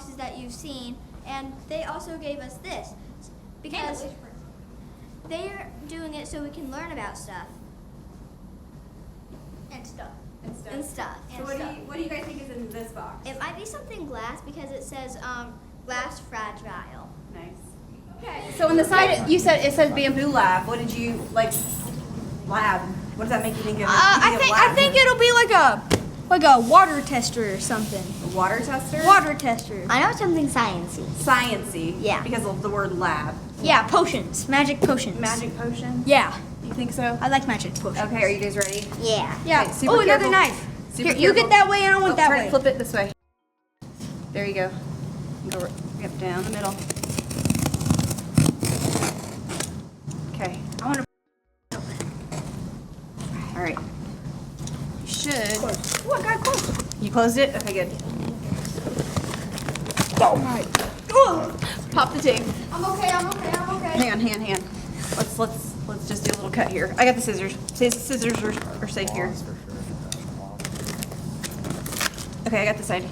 boxes that you've seen, and they also gave us this because they're doing it so we can learn about stuff. And stuff. So what do you guys think is in this box? It might be something glass because it says glass fragile. Nice. Okay. So on the side, it says Bambu Lab. What did you lab? What does that make you think of? I think it'll be like a water tester or something. A water tester. Water tester. I know something sciencey. Sciencey. Yeah. Because of the word lab. Yeah, potions. Magic potions. Magic potion. Yeah. You think so? I like magic potions. Okay. Are you guys ready? Yeah. Yeah. Okay, super Oh, another careful. knife. Super Here, you careful. get that way and I want that try way. to flip it this way. There you go. Go yep, down the middle. Okay. I want to. All right. You should. Oh, I got close. You closed it? Okay, good. Oh my. Oh. Pop the tape. I'm okay. Hang on. Let's just do a little cut here. I got the scissors. Scissors are safe here. Okay, I got this side.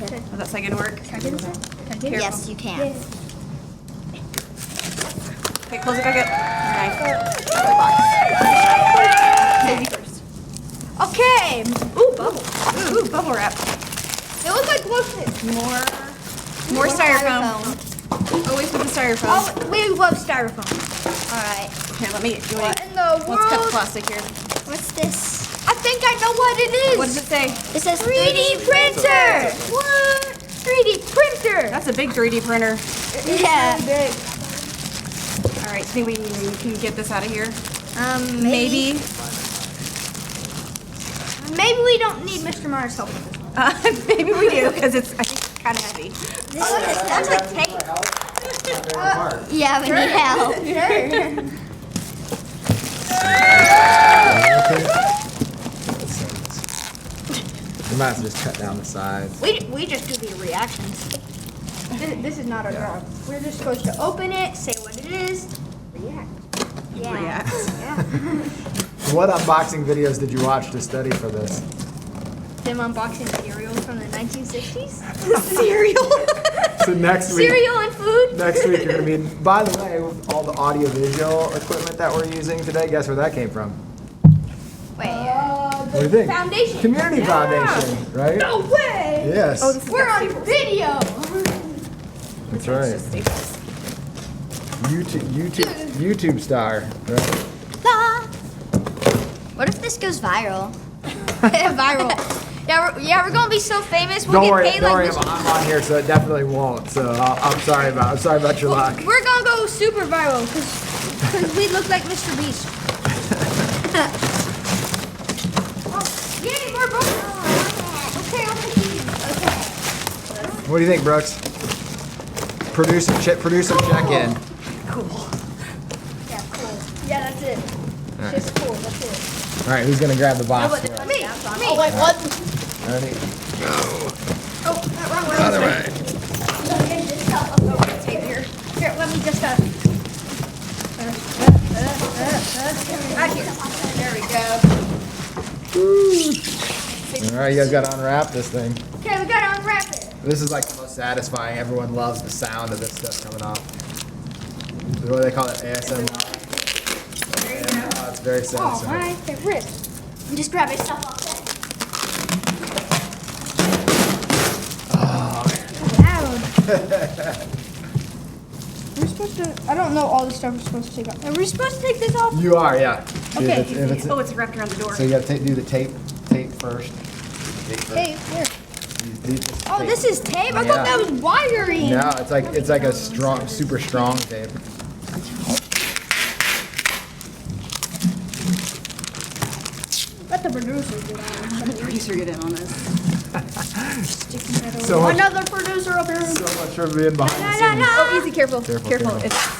Okay. Is that side gonna work? Can I get this? Careful. Yes, you can. Okay, close it back up. Nice. Daisy first. Okay. Ooh, bubble. Ooh, bubble wrap. It looks like glue. More styrofoam. Always with the styrofoam. Oh, we love styrofoam. All right. Here, let me. What in the world? Let's cut the plastic here. What's this? I think I know what it is. What does it say? It says 3D printer. What? 3D printer. That's a big 3D printer. Yeah. Big. All right, think we can get this out of here. Maybe. Maybe we don't need Mr. Myers' help with this one. Maybe we do because it's kind of heavy. That's like tape. Yeah, we need help. You might as well just cut down the sides. We just do the reactions. This is not our job. We're just supposed to open it, say what it is, react. Yeah. What unboxing videos did you watch to study for this? Them unboxing cereal from the 1960s. Cereal. So next week, Cereal and food. next week you're gonna be. By the way, with all the audiovisual equipment that we're using today, guess where that came from? Wait. What do you think? Foundation. Community Foundation, right? No way. Yes. Oh, this is We're got on staples. video. That's right. Just staples. YouTube star, right? What if this goes viral? Viral. Yeah, we're gonna be so famous. We'll Don't get worry, paid don't like worry. I'm on here, so it definitely won't. So I'm sorry about your luck. We're gonna go super viral because we look like Mr. Beast. Yay, more bubbles. Okay, I'll take these. Okay. What do you think, Brooks? Producer check in. Cool. Yeah, cool. Yeah, that's it. Alright. Just cool. That's it. All right, who's gonna grab the box? Me. first? Me. Oh, wait, what? Ready? Oh, wrong way. Other way. Tape here. Here, let me just right here. There we go. All right, you guys got to unwrap this thing. Okay, we gotta unwrap it. This is like the most satisfying. Everyone loves the sound of this stuff coming off. What do they call it? ASMR. Yeah, it's very Oh, satisfying. my wrist. Just grab your stuff off there. Loud. We're supposed to. I don't know all the stuff we're supposed to take off. Are we supposed to take this off? You are, yeah. Okay. If it's- Oh, it's wrapped around the door. so you got to do the tape first. Tape first. Hey, where? These- Oh, tape. this is tape. I Yeah. thought that was wiring. No, it's like a strong, super strong tape. Let the producer get on. Let the producer get in on this. So much, Another producer up here. so much for being behind the No, scenes. no. Oh, easy, careful. Careful, Careful. careful.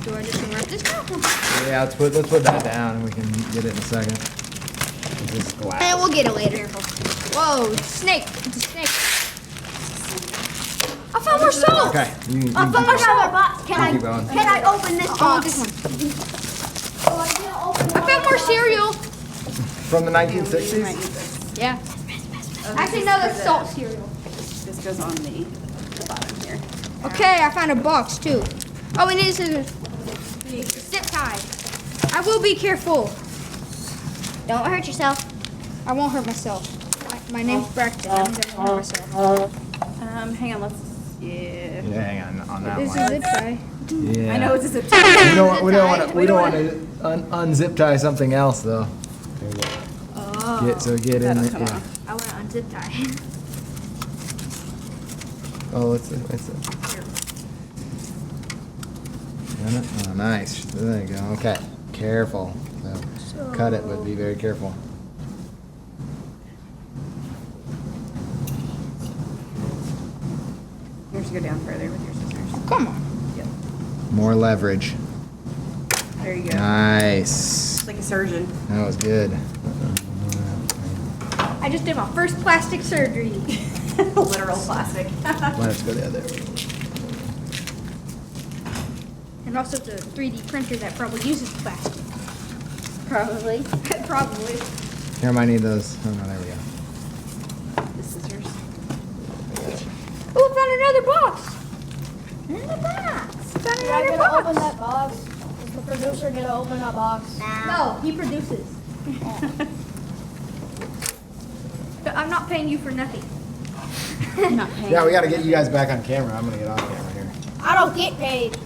Do I just unwrap this now? Yeah, let's put that down and we can get it in a second. This is glass. And we'll get it later. Whoa, snake. It's a snake. I found more soap. Okay, you I found more soap. Box. Can keep going. Can I open this Oh, box? this one. Oh, I can't open I found more cereal. From the 1960s? Yeah. Actually, no, that's salt cereal. This goes on the bottom here. Okay, I found a box too. Oh, we need scissors. Zip tie. I will be careful. Don't hurt yourself. I won't hurt myself. My name's Braxton. That means I won't hurt myself. Hang on, let's. Yeah. Yeah, hang on that This is a one. zip tie. Yeah. I know it's a zip tie. We don't want to unzip tie something else though. Get in That'll there. come Yeah. off. I want to unzip tie. Oh, it's a. Oh, nice. There you go. Okay. Careful. So, cut it, but be very careful. You have to go down further with your scissors. Come on. Yep. More leverage. There you go. Nice. It's like a surgeon. That was good. I just did my first plastic surgery. Literal plastic. Let's go the other way. And also it's a 3D printer that probably uses plastic. Probably. Probably. Here, I might need those. Oh, no, there we go. The scissors. Oh, I found another box. Another box. Found You're not another gonna box. open that box. Is the producer gonna open that box? No, he produces. I'm not paying you for nothing. Not paying. Yeah, we got to get you guys back on camera. I'm gonna get off camera here. I don't get paid.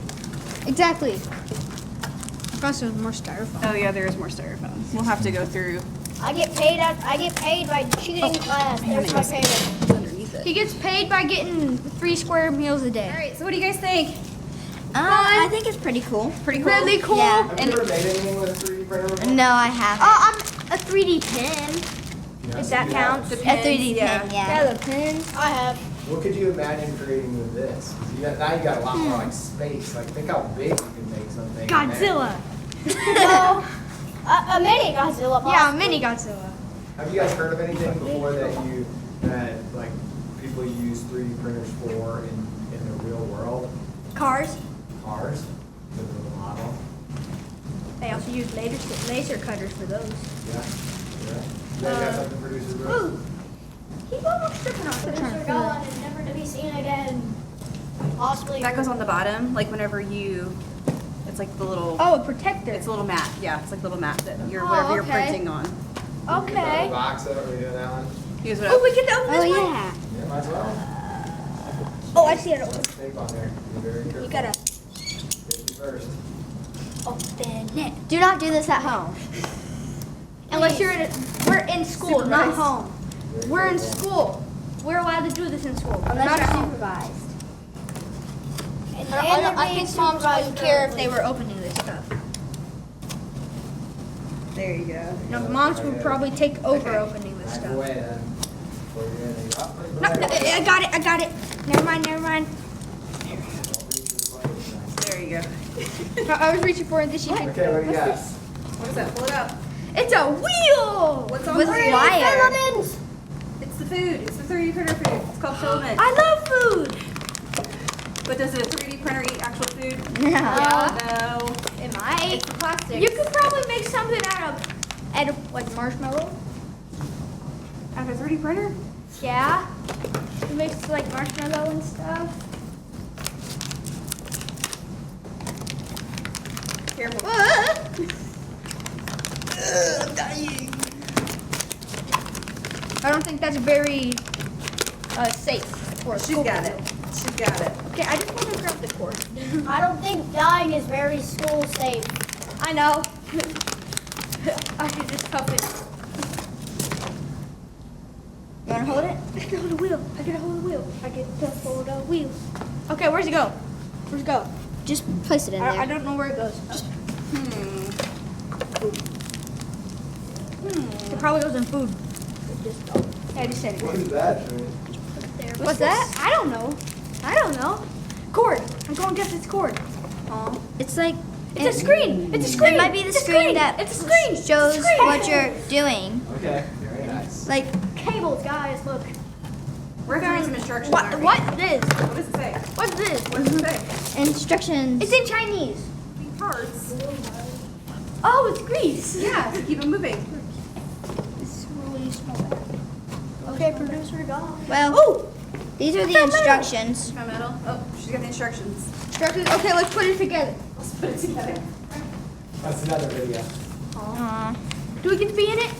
Exactly. I found some more styrofoam. Oh yeah, there is more styrofoam. We'll have to go through. I get paid by cheating class. There's my payment. Underneath it. He gets paid by getting 3 square meals a day. All right. So what do you guys think? I think it's pretty cool. Pretty cool. Really cool. Yeah. Have you ever made anything with a 3D printer before? No, I haven't. Oh, I'm a 3D pin. Yes, If that you counts. have. A 3D yeah. pin, Yeah, yeah. the pins. I have. What could you imagine creating with this? 'Cause now you got a lot more like space. Like think how big you can make something. in there. Godzilla. No, a mini Godzilla box. Yeah, a mini Godzilla. Have you guys heard of anything before that like people use 3D printers for in the real world? Cars. Cars, the model. They also use laser cutters for those. Yeah. Yeah. You guys got something producers with? Ooh. Keep almost tripping on it. Producer gone and never to be seen again. Possibly. That goes on the bottom. Like whenever you, it's like the little. Oh, a protector. It's a little mat. Yeah, it's like a little mat that you're Oh, whatever you're okay. printing on. Okay. Box up. Are we doing that one? Here's what. Oh, we can open Oh, this one. yeah. Yeah, might as well. Oh, I see it. There's tape on there. Be very careful. You gotta Safety first. open it. Do not do this at home. Unless we're in school, not Supervised. home. We're in school. We're allowed to do this in school. Unless not at you're home. supervised. And I think moms wouldn't care if they were opening this stuff. There you go. No, moms would probably take over Okay. opening this Back stuff. away then. Before you're in there. Oh, No, no, I got it. I got it. Never mind. Don't reach for the blade. There you go. I was reaching for it. This you can. Okay, what do you got? What is that? Pull it up. It's a wheel. What's on With there? wire. Filaments. It's the food. It's the 3D printer food. It's called filament. I love food. But does a 3D printer eat actual food? No. No. It might. It's the plastic. You could probably make something out of like marshmallow. Out of a 3D printer? Yeah. It makes like marshmallow and stuff. Careful. I'm dying. I don't think that's very safe for a She's school. got it. She's got it. Okay, I just want to grab the cord. I don't think dying is very school safe. I know. I can just cuff it. You want to hold it? I can hold the wheel. I can hold the wheel. I can hold the wheel. Okay, where's it go? Where's it go? Just place it in I there. don't know where it goes. It probably goes in food. Yeah, I just said What it. is that, Julie? What's that? I don't know. I don't know. Cord. I'm going to guess it's cord. Oh. It's like It's a screen. It's a screen. It might be the It's a screen that It's a screen. shows It's a screen. what you're doing. Okay, very nice. Like Cables, guys. Look. We're going some instructions. What? aren't we? What this? What does it say? What's this? What does it say? instructions. It's in Chinese. Parts. Oh, it's grease. Yeah, so keep it moving. It's really small. Okay, producer, go. Well, these are the instructions. My metal. Oh, she's got the instructions. Instructions. Okay, let's put it together. Let's put it together. That's another video. Do we get to be in it?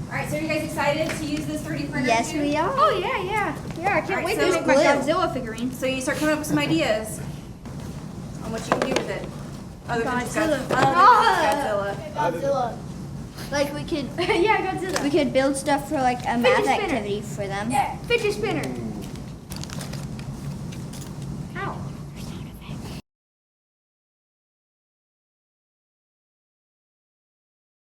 All right, so are you guys excited to use this 3D printer? Yes, too? we are. Oh yeah, yeah. Yeah, I can't Alright, wait so to make my glue. Godzilla figurine. So you start coming up with some ideas on what you can do with it. Other than just Godzilla. Godzilla. Godzilla. Like we could Yeah, Godzilla. build stuff for like a math spinner. activity for them. Yeah, fidget spinner.